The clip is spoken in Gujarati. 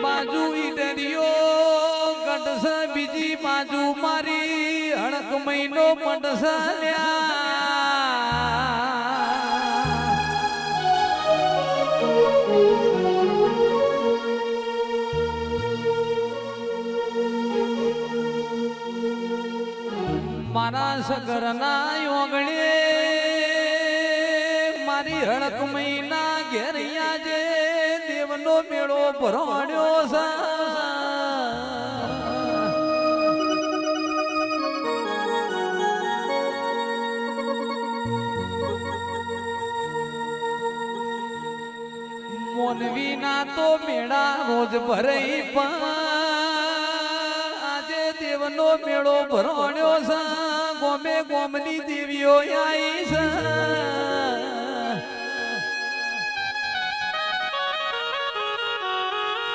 બાજુ ઈડરિયો ગઢસ બીજી બાજુ મારી હડક મહિનો પડસલ્યા મારા સગરના યોગણે મારી હડક મહિના ઘેરિયા જે દેવનો મેળો ભરણ્યો છે મોનવીના તો મેળા રોજ ભરાઈ પણ આજે દેવનો મેળો ભરણ્યો છે ગોમે ગોમની દેવીઓ આવી છે